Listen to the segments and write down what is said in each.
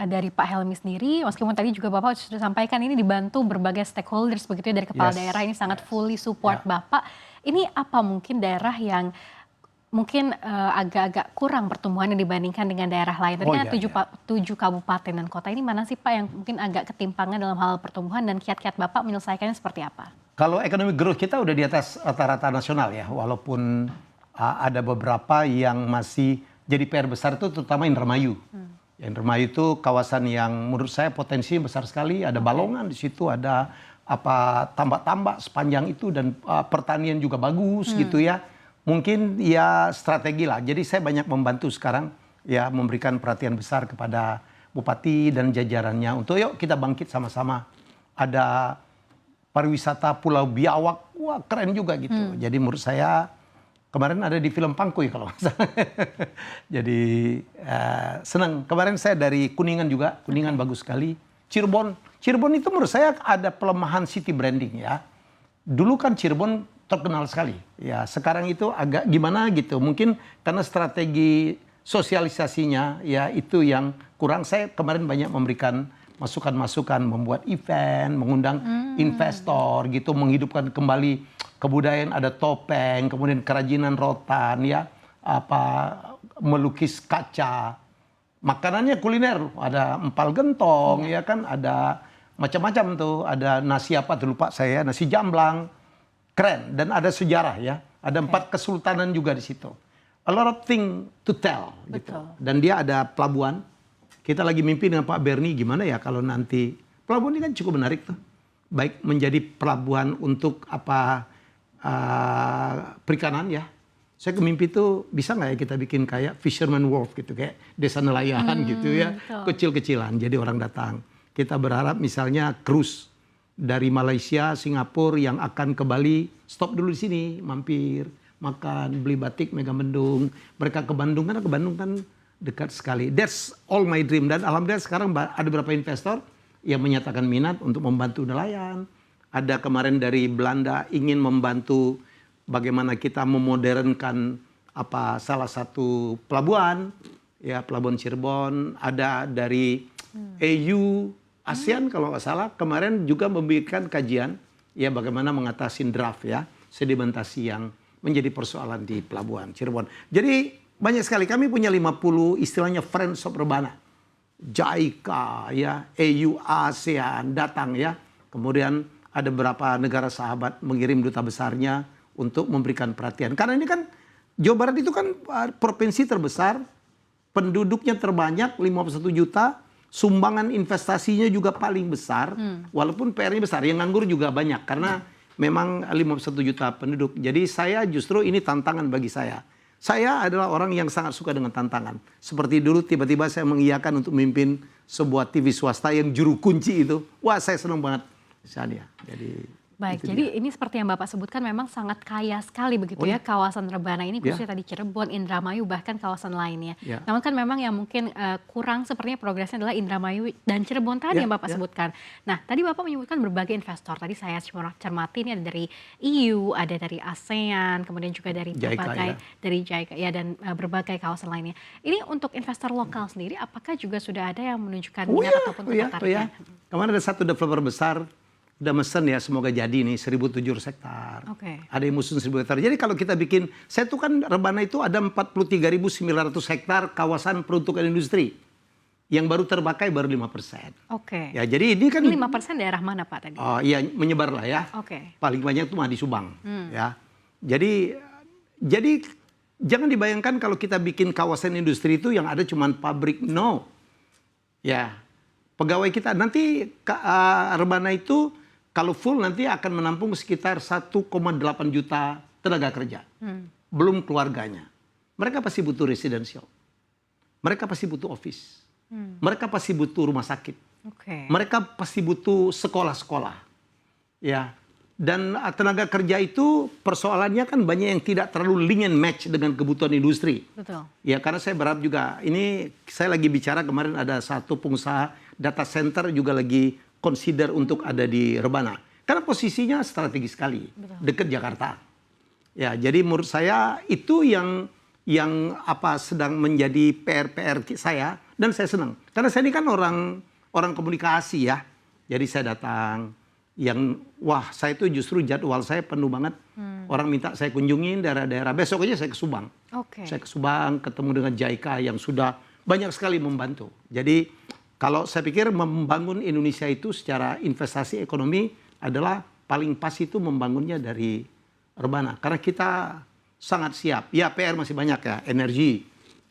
dari Pak Helmi sendiri, meskipun tadi juga Bapak sudah sampaikan ini dibantu berbagai stakeholders begitu ya dari kepala daerah ini sangat fully support Bapak. Ini apa mungkin daerah yang mungkin agak-agak kurang pertumbuhannya dibandingkan dengan daerah lain? Tadi kan 7 kabupaten dan kota ini mana sih Pak yang mungkin agak ketimpangan dalam hal pertumbuhan dan kiat-kiat Bapak menyelesaikannya seperti apa? Kalau ekonomi growth kita udah di atas rata-rata nasional ya, walaupun ada beberapa yang masih jadi PR besar itu terutama Indramayu. Indramayu itu kawasan yang menurut saya potensinya besar sekali, ada Balongan di situ, ada tambak-tambak sepanjang itu dan pertanian juga bagus gitu ya. Mungkin ya strategi lah. Jadi saya banyak membantu sekarang ya memberikan perhatian besar kepada bupati dan jajarannya untuk yuk kita bangkit sama-sama. Ada pariwisata Pulau Biawak, wah keren juga gitu. Jadi menurut saya kemarin ada di film Pangkuy kalau nggak salah. Jadi senang. Kemarin saya dari Kuningan juga, Kuningan bagus sekali. Cirebon itu menurut saya ada pelemahan city branding ya. Dulu kan Cirebon terkenal sekali. Ya, sekarang itu agak gimana gitu. Mungkin karena strategi sosialisasinya ya itu yang kurang. Saya kemarin banyak memberikan masukan-masukan, membuat event, mengundang investor gitu, menghidupkan kembali kebudayaan, ada topeng, kemudian kerajinan rotan ya, melukis kaca. Makanannya kuliner, ada empal gentong ya kan, ada macam-macam tuh, ada nasi apa tuh lupa saya, nasi jamblang. Keren, dan ada sejarah ya. Ada 4 kesultanan juga di situ. A lot of thing to tell. Gitu. Dan dia ada pelabuhan. Kita lagi mimpi dengan Pak Bernie gimana ya kalau nanti. Pelabuhan ini kan cukup menarik tuh. Baik menjadi pelabuhan untuk perikanan ya. Saya mimpi tuh bisa nggak ya kita bikin kayak Fisherman Wharf gitu. Kayak desa nelayan gitu ya. Kecil-kecilan jadi orang datang. Kita berharap misalnya cruise dari Malaysia, Singapura yang akan ke Bali, stop dulu di sini, mampir, makan, beli batik Megamendung. Mereka ke Bandung, karena ke Bandung kan dekat sekali. That's all my dream. Dan alhamdulillah sekarang ada beberapa investor yang menyatakan minat untuk membantu nelayan. Ada kemarin dari Belanda ingin membantu bagaimana kita memodernkan salah satu pelabuhan, ya Pelabuhan Cirebon. Ada dari EU, ASEAN kalau nggak salah kemarin juga memberikan kajian ya bagaimana mengatasi draft ya sedimentasi yang menjadi persoalan di Pelabuhan Cirebon. Jadi banyak sekali, kami punya 50 istilahnya Friends of Rebana. JICA ya, EU, ASEAN datang ya. Kemudian ada beberapa negara sahabat mengirim duta besarnya untuk memberikan perhatian. Karena ini kan Jawa Barat itu kan provinsi terbesar, penduduknya terbanyak 51 juta. Sumbangan investasinya juga paling besar, walaupun PR-nya besar. Yang nganggur juga banyak, karena memang 51 juta penduduk. Jadi saya justru ini tantangan bagi saya. Saya adalah orang yang sangat suka dengan tantangan. Seperti dulu tiba-tiba saya mengiyakan untuk memimpin sebuah TV swasta yang juru kunci itu. Wah saya senang banget. Misalnya. Jadi baik, jadi ini seperti yang Bapak sebutkan memang sangat kaya sekali begitu ya kawasan Rebana ini, khususnya tadi Cirebon, Indramayu, bahkan kawasan lainnya. Namun kan memang yang mungkin kurang sepertinya progresnya adalah Indramayu dan Cirebon tadi yang Bapak sebutkan. Nah tadi Bapak menyebutkan berbagai investor, tadi saya cermati ini ada dari EU, ada dari ASEAN, kemudian juga dari berbagai dari JICA ya, dan berbagai kawasan lainnya. Ini untuk investor lokal sendiri, apakah juga sudah ada yang menunjukkan minat ataupun tertariknya? Kemarin ada satu developer besar udah mesen ya, semoga jadi nih 1.700 hektar. Ada yang musun 1.000 hektar. Jadi kalau kita bikin, saya tuh kan Rebana itu ada 43.900 hektar kawasan peruntukan industri. Yang baru terpakai baru 5%. Ya, jadi ini kan 5% daerah mana Pak tadi? Oh iya, menyebar lah ya. Paling banyak itu mah di Subang. Ya. Jadi jangan dibayangkan kalau kita bikin kawasan industri itu yang ada cuma pabrik. No. Ya. Pegawai kita nanti Rebana itu kalau full nanti akan menampung sekitar 1,8 juta tenaga kerja. Belum keluarganya. Mereka pasti butuh residential. Mereka pasti butuh office. Mereka pasti butuh rumah sakit. Mereka pasti butuh sekolah-sekolah. Ya. Dan tenaga kerja itu persoalannya kan banyak yang tidak terlalu link and match dengan kebutuhan industri. Ya, karena saya berharap juga, ini saya lagi bicara kemarin ada satu pengusaha data center juga lagi consider untuk ada di Rebana. Karena posisinya strategis sekali, dekat Jakarta. Ya, jadi menurut saya itu yang sedang menjadi PR-PR saya Dan saya senang karena saya ini kan orang komunikasi ya. Jadi saya datang saya itu justru jadwal saya penuh banget. Orang minta saya kunjungin daerah-daerah. Besok aja saya ke Subang. Saya ke Subang ketemu dengan JICA yang sudah banyak sekali membantu. Jadi kalau saya pikir membangun Indonesia itu secara investasi ekonomi adalah paling pas itu membangunnya dari Rebana. Karena kita sangat siap. Ya PR masih banyak ya, energi.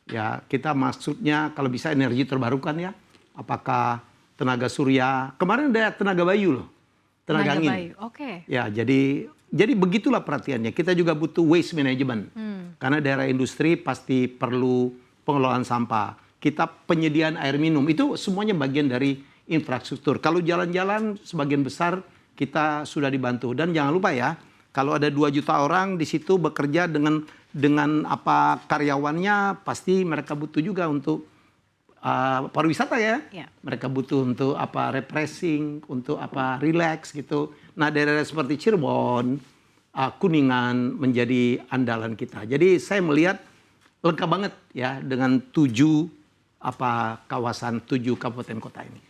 Ya kita maksudnya kalau bisa energi terbarukan ya. Apakah tenaga surya. Kemarin ada tenaga bayu loh. Tenaga angin. Ya jadi begitulah perhatiannya. Kita juga butuh waste management. Karena daerah industri pasti perlu pengelolaan sampah. Kita penyediaan air minum. Itu semuanya bagian dari infrastruktur. Kalau jalan-jalan sebagian besar kita sudah dibantu. Dan jangan lupa ya, kalau ada 2 juta orang di situ bekerja dengan karyawannya, pasti mereka butuh juga untuk pariwisata ya. Mereka butuh untuk refreshing, untuk relax gitu. Nah daerah seperti Cirebon, Kuningan menjadi andalan kita. Jadi saya melihat lengkap banget ya dengan 7 kawasan 7 kabupaten kota ini.